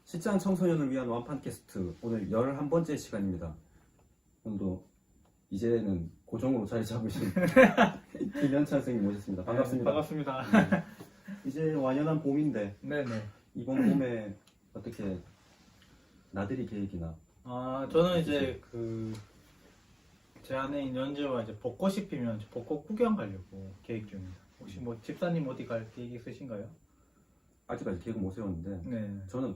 시장 청소년을 위한 완판 캐스트 오늘 11번째 시간입니다. 오늘도 이제는 고정으로 자리 잡으신 김현찬 선생님 모셨습니다. 반갑습니다. 네, 반갑습니다. 이제 완연한 봄인데 네네. 이번 봄에 어떻게 나들이 계획이나 저는 이제 제 아내인 연재와 이제 벚꽃이 피면 벚꽃 구경 가려고 계획 중입니다. 혹시 뭐 집사님 어디 갈 계획 있으신가요? 아직까지 계획 못 세웠는데 네. 저는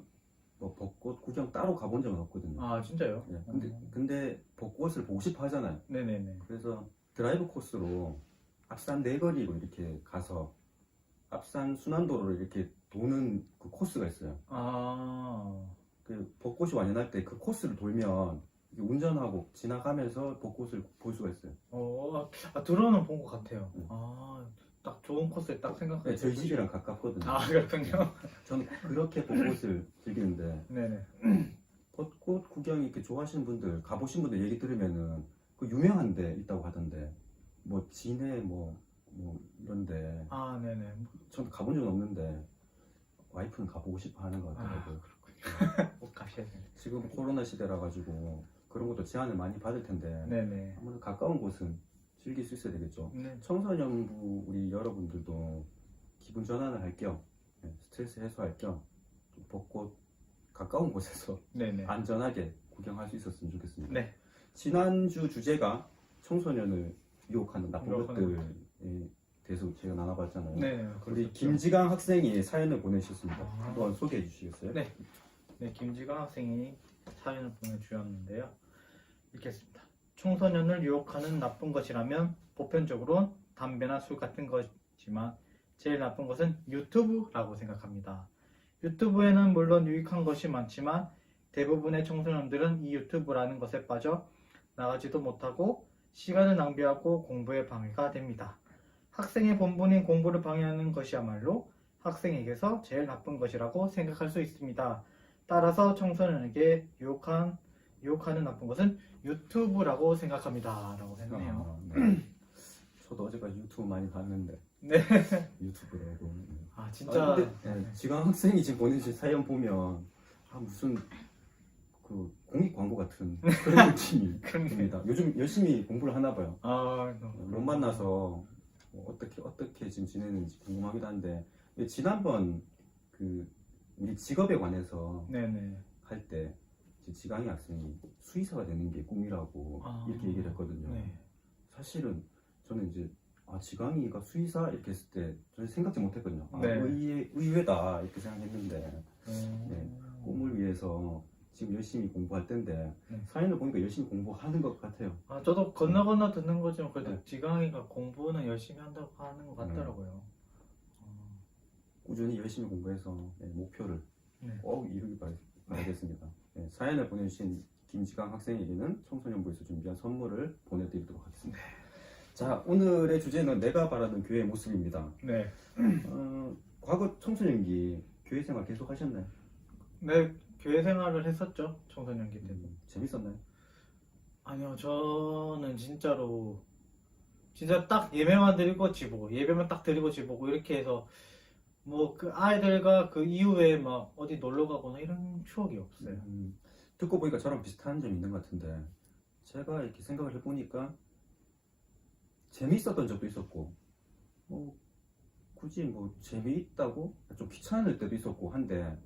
뭐 벚꽃 구경 따로 가본 적은 없거든요. 아 진짜요? 네, 근데 벚꽃을 보고 싶어 하잖아요. 네네네. 그래서 드라이브 코스로 앞산 내거리로 이렇게 가서 앞산 순환도로를 이렇게 도는 그 코스가 있어요. 그 벚꽃이 완연할 때 그 코스를 돌면 이렇게 운전하고 지나가면서 벚꽃을 볼 수가 있어요. 들어는 본 것 같아요. 네. 딱 좋은 코스에 딱 네, 생각하니까. 저희 집이랑 가깝거든요. 그렇군요. 저는 그렇게 벚꽃을 즐기는데 네네. 벚꽃 구경 이렇게 좋아하시는 분들, 가보신 분들 얘기 들으면은 그 유명한 데 있다고 하던데 뭐 진해 뭐 이런데 네네. 전 가본 적은 없는데 와이프는 가보고 싶어 하는 것 같더라고요. 그렇군요. 꼭 가셔야 돼요. 지금 코로나 시대라 가지고 그런 것도 제한을 많이 받을 텐데 네네. 아무래도 가까운 곳은 즐길 수 있어야 되겠죠. 네. 청소년부 우리 여러분들도 기분 전환을 할 겸 스트레스 해소할 겸 벚꽃 가까운 곳에서 네네. 안전하게 구경할 수 있었으면 좋겠습니다. 네. 지난주 주제가 청소년을 유혹하는 나쁜 유혹하는 것들에 대해서 제가 나눠봤잖아요. 네. 우리 김지강 학생이 사연을 보내주셨습니다. 아. 한번 소개해 주시겠어요? 네. 네, 김지강 학생이 사연을 보내주셨는데요. 읽겠습니다. 청소년을 유혹하는 나쁜 것이라면 보편적으로 담배나 술 같은 것이지만 제일 나쁜 것은 유튜브라고 생각합니다. 유튜브에는 물론 유익한 것이 많지만 대부분의 청소년들은 이 유튜브라는 것에 빠져 나가지도 못하고 시간을 낭비하고 공부에 방해가 됩니다. 학생의 본분인 공부를 방해하는 것이야말로 학생에게서 제일 나쁜 것이라고 생각할 수 있습니다. 따라서 청소년에게 유혹하는 나쁜 것은 유튜브라고 생각합니다. 라고 했네요. 네. 저도 어제까지 유튜브 많이 봤는데 네. 유튜브라고. 진짜. 근데 지강 학생이 지금 보내주신 사연 보면 무슨 그 공익 광고 같은 그런 느낌이 듭니다. 요즘 열심히 공부를 하나 봐요. 못 만나서 뭐 어떻게 지금 지내는지 궁금하기도 한데 지난번 그 우리 직업에 관해서 네네. 할 때 지강이 학생이 수의사가 되는 게 꿈이라고 이렇게 얘기를 했거든요. 네. 사실은 저는 이제 지강이가 수의사 이렇게 했을 때 전혀 생각지 못했거든요. 네. 의외다 이렇게 생각했는데 네, 음. 꿈을 위해서 지금 열심히 공부할 텐데 네. 사연을 보니까 열심히 공부하는 것 같아요. 저도 건너 듣는 거지만 그래도 네. 지강이가 공부는 열심히 한다고 하는 것 같더라고요. 꾸준히 열심히 공부해서 목표를 네. 꼭 이루길 바라겠습니다. 네, 사연을 보내주신 김지강 학생에게는 청소년부에서 준비한 선물을 보내드리도록 하겠습니다. 자, 오늘의 주제는 내가 바라는 교회의 모습입니다. 네. 과거 청소년기 교회 생활 계속 하셨나요? 네, 교회 생활을 했었죠. 청소년기 때도. 재밌었나요? 아니요, 저는 진짜 딱 예배만 드리고 지보고 예배만 딱 드리고 지보고 이렇게 해서 뭐 그 아이들과 그 이후에 막 어디 놀러 가거나 이런 추억이 없어요. 듣고 보니까 저랑 비슷한 점이 있는 것 같은데 제가 이렇게 생각을 해보니까 재미있었던 적도 있었고 굳이 재미있다고 좀 귀찮을 때도 있었고 한데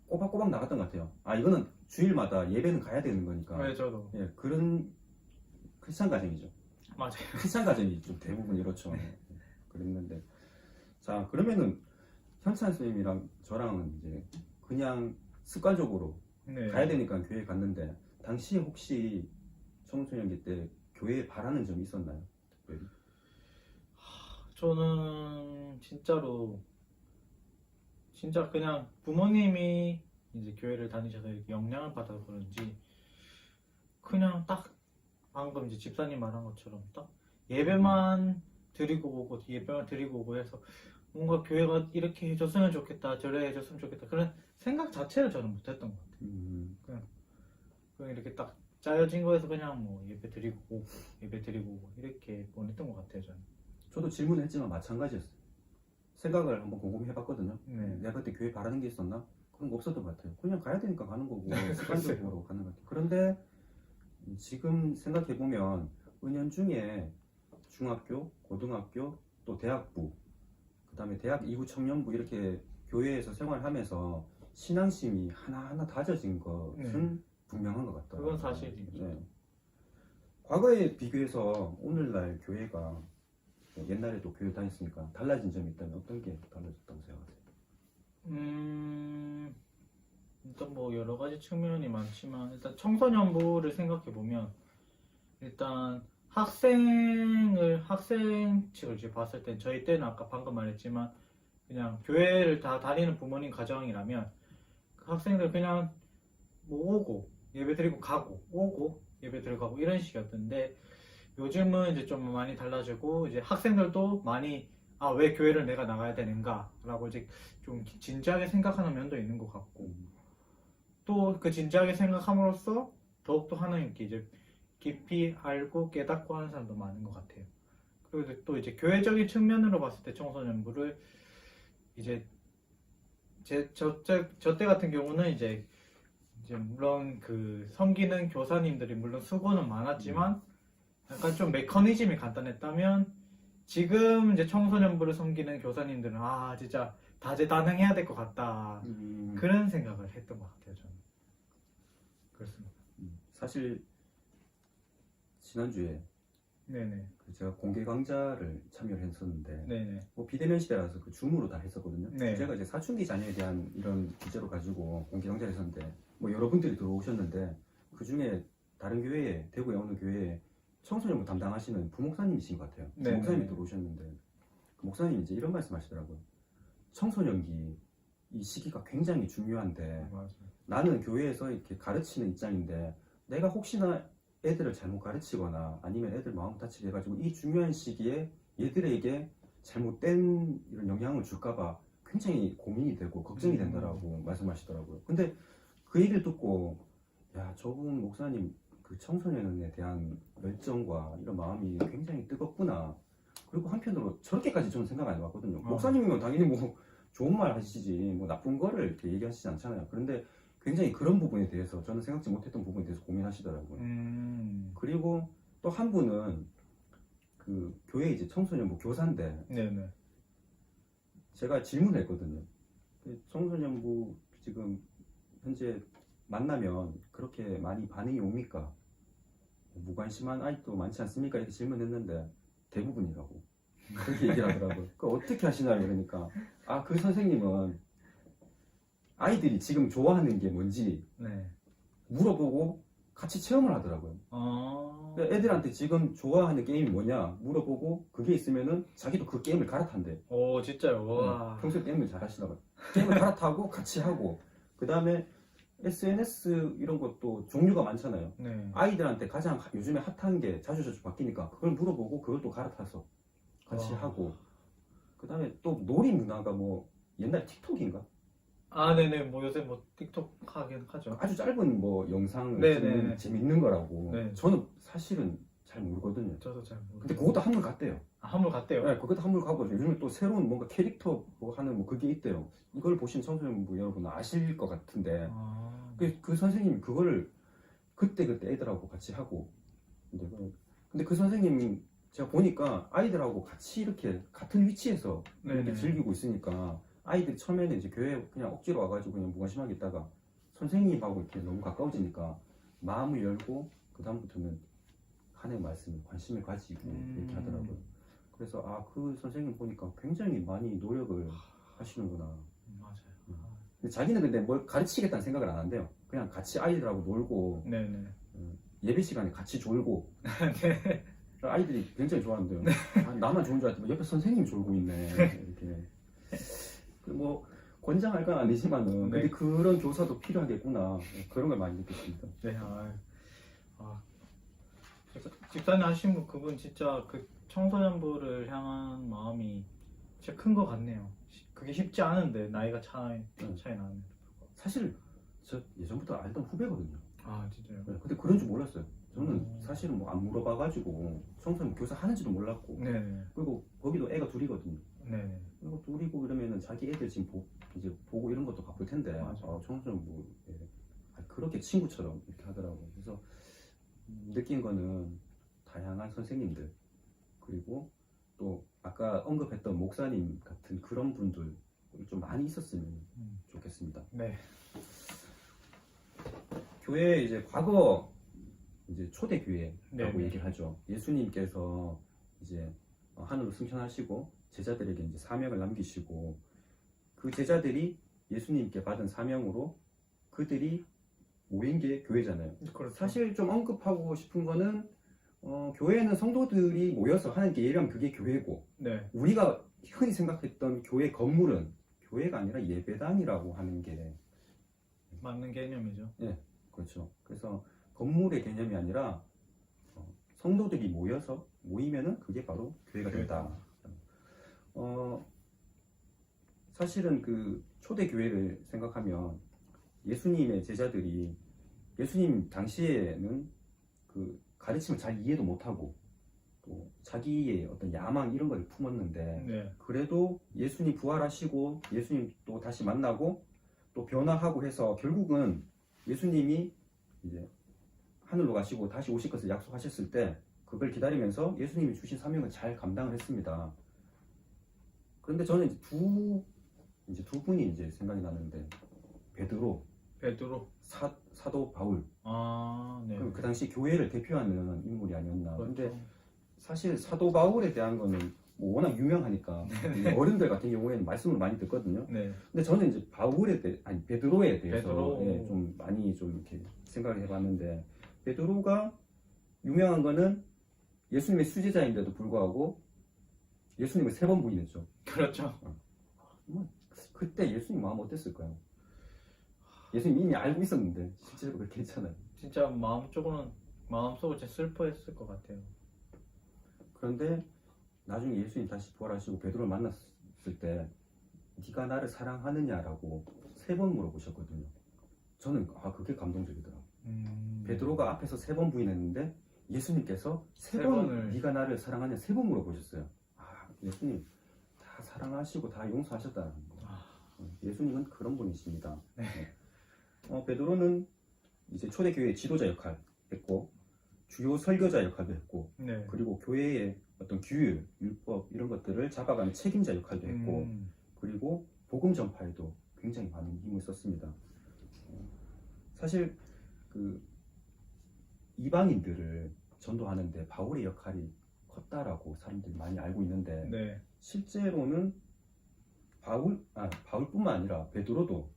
꼬박꼬박 나갔던 것 같아요. 이거는 주일마다 예배는 가야 되는 거니까. 네, 저도. 예, 그런 크리스찬 가정이죠. 맞아요. 크리스찬 가정이 좀 대부분 이렇죠. 그랬는데 자, 그러면은 현찬 선생님이랑 저랑은 이제 그냥 습관적으로 네. 가야 되니까 교회 갔는데 당시에 혹시 청소년기 때 교회에 바라는 점이 있었나요? 특별히? 저는 진짜 그냥 부모님이 이제 교회를 다니셔서 이렇게 영향을 받아서 그런지 그냥 딱 방금 이제 집사님 말한 것처럼 딱 예배만 드리고 오고 해서 뭔가 교회가 이렇게 해줬으면 좋겠다 저래 해줬으면 좋겠다 그런 생각 자체를 저는 못했던 것 같아요. 그냥 이렇게 딱 짜여진 거에서 그냥 뭐 예배 드리고 오고 이렇게 보냈던 것 같아요. 저도 질문을 했지만 마찬가지였어요. 생각을 한번 곰곰이 해봤거든요. 네. 내가 그때 교회 바라는 게 있었나? 그런 거 없었던 것 같아요. 그냥 가야 되니까 가는 거고 습관적으로 가는 것 같아요. 그런데 지금 생각해 보면 은연중에 중학교, 고등학교, 또 대학부, 그다음에 대학 이후 청년부 이렇게 교회에서 생활하면서 신앙심이 하나하나 다져진 것은 분명한 것 같아요. 그건 사실이죠. 네. 과거에 비교해서 오늘날 교회가 옛날에도 교회 다녔으니까 달라진 점이 있다면 어떤 게 달라졌다고 생각하세요? 일단 뭐 여러 가지 측면이 많지만 일단 청소년부를 생각해 보면 일단 학생 측을 이제 봤을 때 저희 때는 아까 방금 말했지만 그냥 교회를 다 다니는 부모님 가정이라면 그 학생들 그냥 뭐 오고 예배 드리고 가고 오고 예배 드리고 가고 이런 식이었는데 요즘은 이제 좀 많이 달라지고 이제 학생들도 많이 왜 교회를 내가 나가야 되는가 라고 이제 좀 진지하게 생각하는 면도 있는 것 같고 또 그 진지하게 생각함으로써 더욱더 하나님께 이제 깊이 알고 깨닫고 하는 사람도 많은 것 같아요. 그리고 또 이제 교회적인 측면으로 봤을 때 청소년부를 이제 저 때 같은 경우는 이제 물론 그 섬기는 교사님들이 물론 수고는 많았지만 약간 좀 메커니즘이 간단했다면 지금 이제 청소년부를 섬기는 교사님들은 진짜 다재다능해야 될 것 같다 그런 생각을 했던 것 같아요. 저는 그렇습니다. 사실 지난주에 네네. 제가 공개 강좌를 참여를 했었는데 네네. 뭐 비대면 시대라서 그 줌으로 다 했었거든요. 네. 제가 이제 사춘기 자녀에 대한 이런 주제로 가지고 공개 강좌를 했었는데 뭐 여러분들이 들어오셨는데 그 중에 다른 교회에 대구에 어느 교회에 청소년부 담당하시는 부목사님이신 것 같아요. 네. 목사님이 들어오셨는데 그 목사님이 이제 이런 말씀하시더라고요. 청소년기 이 시기가 굉장히 중요한데 맞아요. 나는 교회에서 이렇게 가르치는 입장인데 내가 혹시나 애들을 잘못 가르치거나 아니면 애들 마음 다치게 해가지고 이 중요한 시기에 얘들에게 잘못된 이런 영향을 줄까봐 굉장히 고민이 되고 걱정이 된다라고 말씀하시더라고요. 근데 그 얘기를 듣고 야 저분 목사님 그 청소년에 대한 열정과 이런 마음이 굉장히 뜨겁구나. 그리고 한편으로 저렇게까지 저는 생각 안 해봤거든요. 목사님이면 당연히 뭐 좋은 말 하시지 뭐 나쁜 거를 이렇게 얘기하시지 않잖아요. 그런데 굉장히 그런 부분에 대해서 저는 생각지 못했던 부분에 대해서 고민하시더라고요. 그리고 또 한 분은 그 교회 이제 청소년부 교사인데 네네. 제가 질문했거든요. 청소년부 지금 현재 만나면 그렇게 많이 반응이 옵니까? 무관심한 아이도 많지 않습니까? 이렇게 질문했는데 대부분이라고 그렇게 얘기를 하더라고요. 그 어떻게 하시나요? 그러니까 그 선생님은 아이들이 지금 좋아하는 게 뭔지 물어보고 같이 체험을 하더라고요. 애들한테 지금 좋아하는 게임이 뭐냐 물어보고 그게 있으면은 자기도 그 게임을 갈아탄대. 오 진짜요? 와. 평소에 게임을 잘 하시나 봐요. 게임을 갈아타고 같이 하고 그 다음에 SNS 이런 것도 종류가 많잖아요. 네. 아이들한테 가장 요즘에 핫한 게 자주 바뀌니까 그걸 물어보고 그걸 또 갈아타서 같이 하고 그 다음에 또 놀이 문화가 뭐 옛날 틱톡인가? 네네. 뭐 요새 뭐 틱톡 하긴 하죠. 아주 짧은 뭐 영상을 네네. 재밌는 거라고. 네. 저는 사실은 잘 모르거든요. 저도 잘 모르겠어요. 근데 그것도 한물 갔대요. 한물 갔대요? 네, 그것도 한물 가고 요즘에 또 새로운 뭔가 캐릭터 뭐 하는 뭐 그게 있대요. 이걸 보신 청소년부 여러분 아실 것 같은데 그 선생님이 그거를 그때 애들하고 같이 하고 근데 그 선생님 제가 보니까 아이들하고 같이 이렇게 같은 위치에서 이렇게 즐기고 있으니까 아이들이 처음에는 이제 교회 그냥 억지로 와가지고 그냥 무관심하게 있다가 선생님하고 이렇게 너무 가까워지니까 마음을 열고 그 다음부터는 하나님의 말씀에 관심을 가지고 이렇게 하더라고요. 그래서 그 선생님 보니까 굉장히 많이 노력을 하시는구나. 맞아요. 근데 자기는 근데 뭘 가르치겠다는 생각을 안 한대요. 그냥 같이 아이들하고 놀고 예배 시간에 같이 졸고 네. 아이들이 굉장히 좋아한대요. 나만 좋은 줄 알았더니 옆에 선생님이 졸고 있네. 이렇게. 뭐 권장할 건 아니지만은 근데 그런 교사도 필요하겠구나. 그런 걸 많이 느꼈습니다. 네. 집사님 하신 분 그분 진짜 그 청소년부를 향한 마음이 진짜 큰 것 같네요. 그게 쉽지 않은데 나이가 차이 나는데. 사실 저 예전부터 알던 후배거든요. 진짜요? 네, 근데 그런 줄 몰랐어요. 저는 사실은 뭐 안 물어봐가지고 청소년 교사 하는지도 몰랐고. 그리고 거기도 애가 둘이거든요. 그리고 둘이고 이러면은 자기 애들 지금 이제 보고 이런 것도 바쁠 텐데 청소년 뭐 예. 그렇게 친구처럼 이렇게 하더라고요. 그래서 느낀 거는 다양한 선생님들 그리고 또 아까 언급했던 목사님 같은 그런 분들 좀 많이 있었으면 좋겠습니다. 네. 교회 이제 과거 이제 초대교회라고 네. 얘기를 하죠. 예수님께서 이제 하늘로 승천하시고 제자들에게 이제 사명을 남기시고 그 제자들이 예수님께 받은 사명으로 그들이 모인 게 교회잖아요. 그렇죠. 사실 좀 언급하고 싶은 거는 교회는 성도들이 모여서 하는 게 예배하면 그게 교회고 네. 우리가 흔히 생각했던 교회 건물은 교회가 아니라 예배당이라고 하는 게 맞는 개념이죠. 네, 그렇죠. 그래서 건물의 개념이 아니라 성도들이 모이면은 그게 바로 교회가 된다. 사실은 그 초대 교회를 생각하면 예수님의 제자들이 예수님 당시에는 그 가르침을 잘 이해도 못하고 또 자기의 어떤 야망 이런 걸 품었는데 네. 그래도 예수님 부활하시고 예수님 또 다시 만나고 또 변화하고 해서 결국은 예수님이 이제 하늘로 가시고 다시 오실 것을 약속하셨을 때 그걸 기다리면서 예수님이 주신 사명을 잘 감당을 했습니다. 그런데 저는 이제 두 분이 이제 생각이 나는데 베드로 사도 바울 네. 그 당시 교회를 대표하는 인물이 아니었나. 그렇죠. 근데 사실 사도 바울에 대한 거는 뭐 워낙 유명하니까 어른들 같은 경우에는 말씀을 많이 듣거든요. 네. 근데 저는 이제 베드로에 대해서 예, 좀 많이 좀 이렇게 생각을 해봤는데 베드로가 유명한 거는 예수님의 수제자인데도 불구하고 예수님을 3번 부인했죠. 그렇죠. 그때 예수님 마음 어땠을까요? 예수님 이미 알고 있었는데 실제로 그렇게 했잖아요. 진짜 마음속으로 진짜 슬퍼했을 것 같아요. 그런데 나중에 예수님 다시 부활하시고 베드로를 만났을 때 네가 나를 사랑하느냐라고 3번 물어보셨거든요. 저는 그게 감동적이더라고요. 베드로가 앞에서 3번 부인했는데 예수님께서 3번 네가 나를 사랑하냐 3번 물어보셨어요. 예수님 다 사랑하시고 다 용서하셨다는 거. 예수님은 그런 분이십니다. 네. 베드로는 이제 초대교회의 지도자 역할 했고 주요 설교자 역할도 했고 네. 그리고 교회의 어떤 규율, 율법 이런 것들을 잡아가는 책임자 역할도 했고 그리고 복음 전파에도 굉장히 많은 힘을 썼습니다. 사실 그 이방인들을 전도하는데 바울의 역할이 컸다라고 사람들이 많이 알고 있는데 네. 실제로는 바울뿐만 아니라 베드로도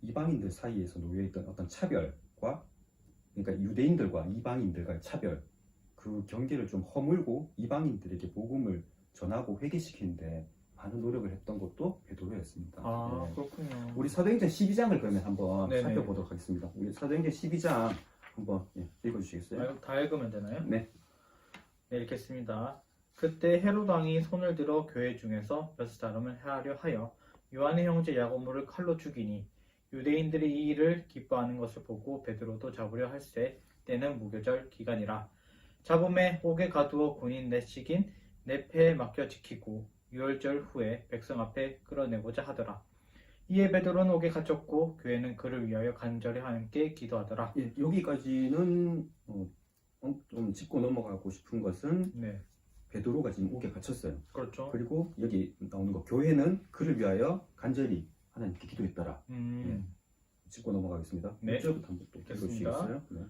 이방인들 사이에서 놓여있던 어떤 차별과 그러니까 유대인들과 이방인들과의 차별 그 경계를 좀 허물고 이방인들에게 복음을 전하고 회개시키는데 많은 노력을 했던 것도 베드로였습니다. 네. 그렇군요. 우리 우리 사도행전 12장을 그러면 한번 네네. 살펴보도록 하겠습니다. 우리 사도행전 12장 한번 읽어주시겠어요? 다 읽으면 되나요? 네. 네, 읽겠습니다. 그때 헤롯 왕이 손을 들어 교회 중에서 몇 사람을 해하려 하여 요한의 형제 야고보를 칼로 죽이니 유대인들이 이 일을 기뻐하는 것을 보고 베드로도 잡으려 할세 때는 무교절 기간이라. 잡음에 옥에 가두어 군인 넷씩인 네 패에 맡겨 지키고 유월절 후에 백성 앞에 끌어내고자 하더라. 이에 베드로는 옥에 갇혔고 교회는 그를 위하여 간절히 함께 기도하더라. 예, 여기까지는 좀 짚고 넘어가고 싶은 것은 네, 베드로가 지금 옥에 갇혔어요. 그렇죠. 그리고 여기 나오는 거 교회는 그를 위하여 간절히 하나님께 기도했더라. 짚고 넘어가겠습니다. 네. 6절부터 한번 또 읽어주시겠어요? 네.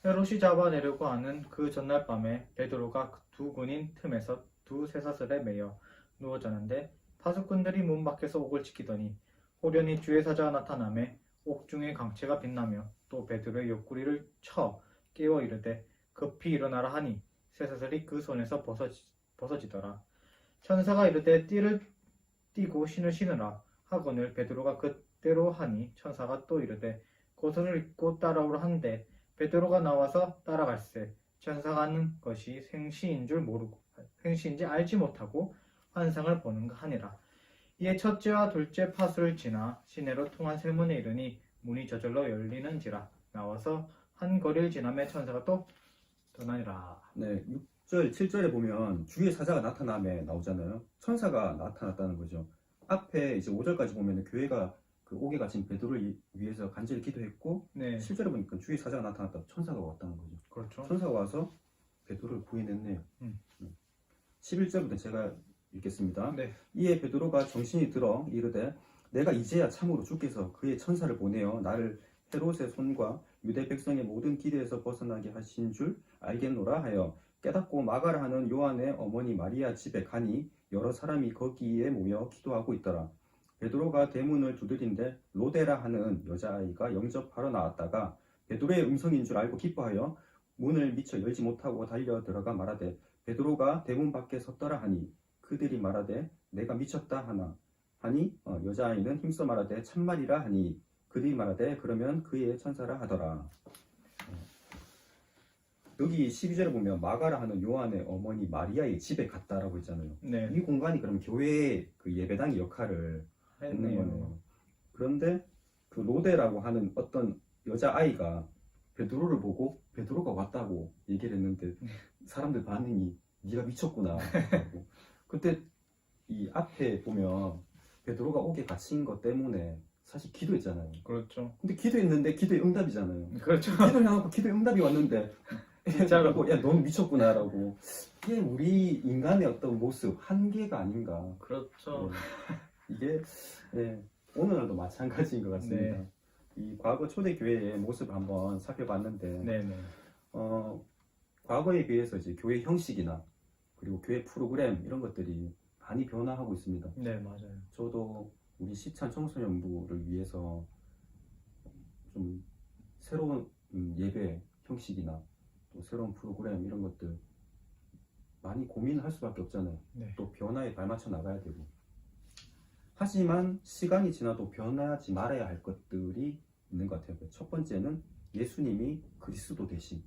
헤롯이 잡아내려고 하는 그 전날 밤에 베드로가 두 군인 틈에서 두 쇠사슬에 매여 누워 자는데 파수꾼들이 문 밖에서 옥을 지키더니 호련히 주의 사자가 나타나매 옥중에 강채가 빛나며 또 베드로의 옆구리를 쳐 깨워 이르되 급히 일어나라 하니 쇠사슬이 그 손에서 벗어지더라. 천사가 이르되 띠를 띠고 신을 신으라 하거늘 베드로가 그대로 하니 천사가 또 이르되 고선을 입고 따라오라 한데 베드로가 나와서 따라갈세. 천사가 하는 것이 생시인지 알지 못하고 환상을 보는가 하니라. 이에 첫째와 둘째 파수를 지나 시내로 통한 세문에 이르니 문이 저절로 열리는지라. 나와서 한 거리를 지나매 천사가 또 떠나니라. 네, 6절, 7절에 보면 주의 사자가 나타남에 나오잖아요. 천사가 나타났다는 거죠. 앞에 이제 5절까지 보면은 교회가 그 옥에 갇힌 베드로를 위해서 간절히 기도했고 네. 실제로 보니까 주의 사자가 나타났다. 천사가 왔다는 거죠. 그렇죠. 천사가 와서 베드로를 구해냈네요. 11절부터 제가 읽겠습니다. 네. 이에 베드로가 정신이 들어 이르되 내가 이제야 참으로 주께서 그의 천사를 보내어 나를 헤롯의 손과 유대 백성의 모든 기대에서 벗어나게 하신 줄 알겠노라 하여 깨닫고 마가라 하는 요한의 어머니 마리아 집에 가니 여러 사람이 거기에 모여 기도하고 있더라. 베드로가 대문을 두드린데 로데라 하는 여자아이가 영접하러 나왔다가 베드로의 음성인 줄 알고 기뻐하여 문을 미처 열지 못하고 달려 들어가 말하되 베드로가 대문 밖에 섰더라 하니 그들이 말하되 내가 미쳤다 하니 여자아이는 힘써 말하되 참말이라 하니 그들이 말하되 그러면 그의 천사라 하더라. 여기 12절에 보면 마가라 하는 요한의 어머니 마리아의 집에 갔다라고 했잖아요. 네. 이 공간이 그러면 교회의 그 예배당의 역할을 했는 거네요. 그런데 그 로데라고 하는 어떤 여자아이가 베드로를 보고 베드로가 왔다고 얘기를 했는데 사람들 반응이 네가 미쳤구나 하고. 그때 이 앞에 보면 베드로가 옥에 갇힌 것 때문에 사실 기도했잖아요. 그렇죠. 근데 기도했는데 기도의 응답이잖아요. 그렇죠. 기도를 해놓고 기도의 응답이 왔는데 진짜로. 야 너는 미쳤구나라고. 이게 우리 인간의 어떤 모습 한계가 아닌가. 그렇죠. 이게 오늘날도 마찬가지인 것 같습니다. 네. 이 과거 초대교회의 모습을 한번 살펴봤는데 네네. 과거에 비해서 이제 교회 형식이나 그리고 교회 프로그램 이런 것들이 많이 변화하고 있습니다. 네, 맞아요. 저도 우리 시찬 청소년부를 위해서 좀 새로운 예배 형식이나 또 새로운 프로그램 이런 것들 많이 고민할 수밖에 없잖아요. 네. 또 변화에 발맞춰 나가야 되고. 하지만 시간이 지나도 변하지 말아야 할 것들이 있는 것 같아요. 첫 번째는 예수님이 그리스도 되신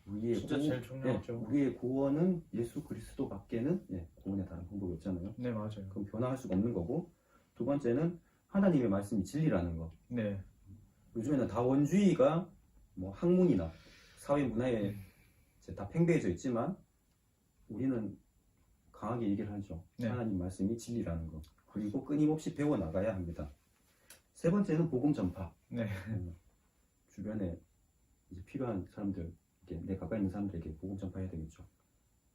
우리의 진짜 제일 중요하죠. 우리의 구원은 예수 그리스도밖에는 구원의 다른 방법이 없잖아요. 네, 맞아요. 그럼 변화할 수가 없는 거고, 두 번째는 하나님의 말씀이 진리라는 거. 네. 요즘에는 다원주의가 뭐 학문이나 사회 문화에 이제 다 팽배해져 있지만 우리는 강하게 얘기를 하죠. 네. 하나님 말씀이 진리라는 거. 그리고 끊임없이 배워 나가야 합니다. 세 번째는 복음 전파. 네. 주변에 이제 필요한 사람들, 내 가까이 있는 사람들에게 복음 전파해야 되겠죠.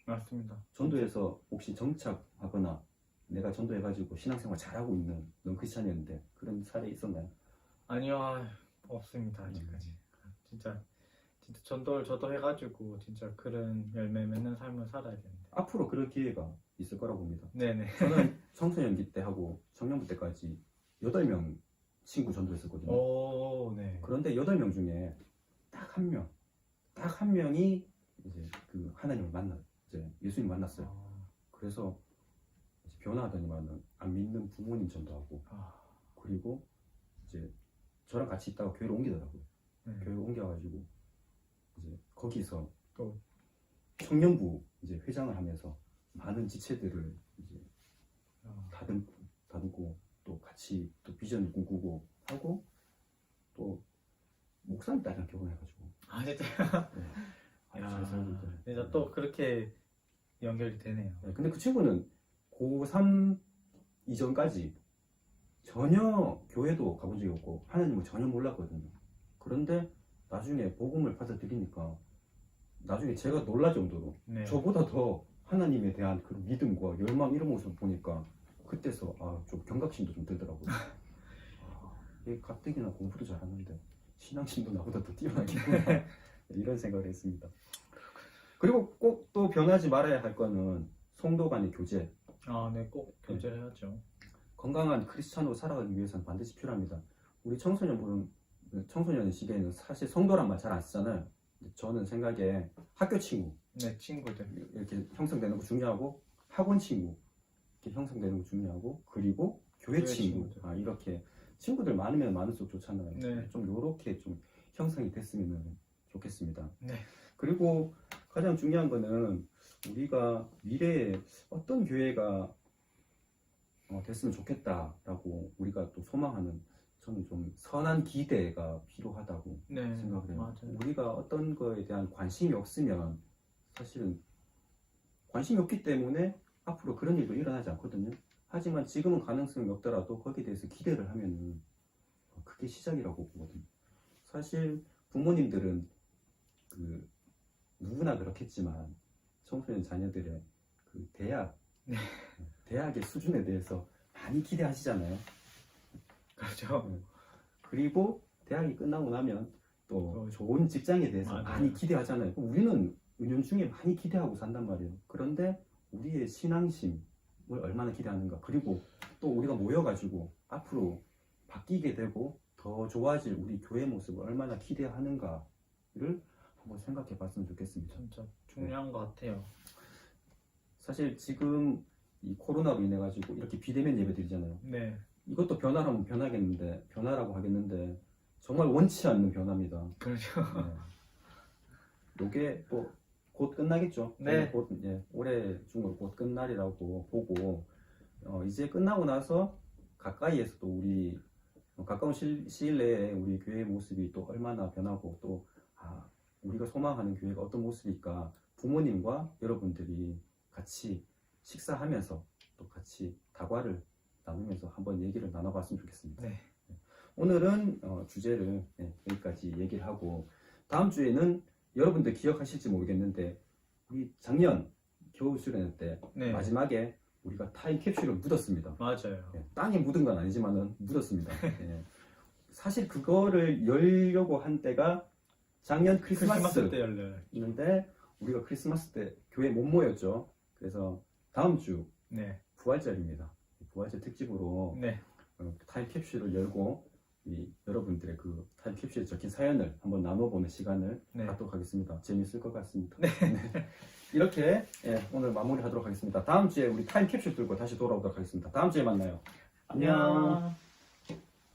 맞습니다. 전도에서 혹시 정착하거나 내가 전도해가지고 신앙생활 잘하고 있는 넌 크리스찬이었는데 그런 사례 있었나요? 아니요, 없습니다 아직까지. 진짜 전도를 저도 해가지고 진짜 그런 열매 맺는 삶을 살아야 되는데. 앞으로 그럴 기회가 있을 거라고 봅니다. 네네. 저는 청소년기 때 하고 청년부 때까지 8명 친구 전도했었거든요. 오, 네. 그런데 8명 중에 딱 한 명이 이제 그 하나님을 이제 예수님 만났어요. 그래서 이제 변화하더니만은 안 믿는 부모님 전도하고 그리고 이제 저랑 같이 있다가 교회로 옮기더라고요. 교회로 옮겨가지고 이제 거기서 또 청년부 이제 회장을 하면서 많은 지체들을 이제 다듬고 또 같이 또 비전을 꿈꾸고 하고 또 목사님 딸이랑 결혼해가지고 진짜. 네. 아주 잘 살고 있더라고요. 진짜 또 그렇게 연결이 되네요. 네, 근데 그 친구는 고3 이전까지 전혀 교회도 가본 적이 없고 하나님을 전혀 몰랐거든요. 그런데 나중에 복음을 받아들이니까 나중에 제가 놀랄 정도로 저보다 더 하나님에 대한 그 믿음과 열망 이런 모습을 보니까 그때서 좀 경각심도 좀 들더라고요. 얘 가뜩이나 공부도 잘하는데 신앙심도 나보다 더 뛰어나겠구나 이런 생각을 했습니다. 그리고 꼭 또 변하지 말아야 할 거는 성도 간의 교제. 네, 꼭 교제해야죠. 건강한 크리스찬으로 살아가기 위해서는 반드시 필요합니다. 우리 청소년 시대에는 사실 성도란 말 잘 안 쓰잖아요. 저는 생각에 학교 친구, 친구들 이렇게 형성되는 거 중요하고 학원 친구 이렇게 형성되는 거 중요하고 그리고 교회 친구 이렇게 친구들 많으면 많을수록 좋잖아요. 좀 요렇게 좀 형성이 됐으면 좋겠습니다. 그리고 가장 중요한 거는 우리가 미래에 어떤 교회가 됐으면 좋겠다라고 우리가 또 소망하는 저는 좀 선한 기대가 필요하다고 생각을 해요. 맞아요. 우리가 어떤 거에 대한 관심이 없으면 사실은 관심이 없기 때문에 앞으로 그런 일도 일어나지 않거든요. 하지만 지금은 가능성이 없더라도 거기에 대해서 기대를 하면은 그게 시작이라고 보거든요. 사실 부모님들은 그 누구나 그렇겠지만 청소년 자녀들의 그 대학의 수준에 대해서 많이 기대하시잖아요. 그렇죠. 그리고 대학이 끝나고 나면 또 좋은 직장에 대해서 맞아요. 많이 기대하잖아요. 우리는 은연중에 많이 기대하고 산단 말이에요. 그런데 우리의 신앙심을 얼마나 기대하는가, 그리고 또 우리가 모여가지고 앞으로 바뀌게 되고 더 좋아질 우리 교회 모습을 얼마나 기대하는가를 한번 생각해 봤으면 좋겠습니다. 진짜 중요한 것 같아요. 사실 지금 이 코로나로 인해 가지고 이렇게 비대면 예배 드리잖아요. 네. 이것도 변화라면 변화라고 하겠는데 정말 원치 않는 변화입니다. 그렇죠. 이게 또 곧 끝나겠죠. 네. 올해 중으로 곧 끝날이라고 보고 이제 끝나고 나서 가까이에서도 우리 가까운 시일 내에 우리 교회의 모습이 또 얼마나 변하고 또 우리가 소망하는 교회가 어떤 모습일까, 부모님과 여러분들이 같이 식사하면서 또 같이 다과를 나누면서 한번 얘기를 나눠봤으면 좋겠습니다. 네. 오늘은 주제를 여기까지 얘기를 하고, 다음 주에는 여러분들 기억하실지 모르겠는데 우리 작년 겨울 수련회 때 네. 마지막에 우리가 타임캡슐을 묻었습니다. 맞아요. 땅에 묻은 건 아니지만은 묻었습니다. 사실 그거를 열려고 한 때가 작년 크리스마스 때 열려요. 있는데 우리가 크리스마스 때 교회 못 모였죠. 그래서 다음 주 네. 부활절입니다. 부활절 특집으로 네. 타임캡슐을 열고 여러분들의 그 타임캡슐에 적힌 사연을 한번 나눠보는 시간을 네. 갖도록 하겠습니다. 재밌을 것 같습니다. 네. 이렇게 오늘 마무리하도록 하겠습니다. 다음 주에 우리 타임캡슐 들고 다시 돌아오도록 하겠습니다. 다음 주에 만나요. 안녕.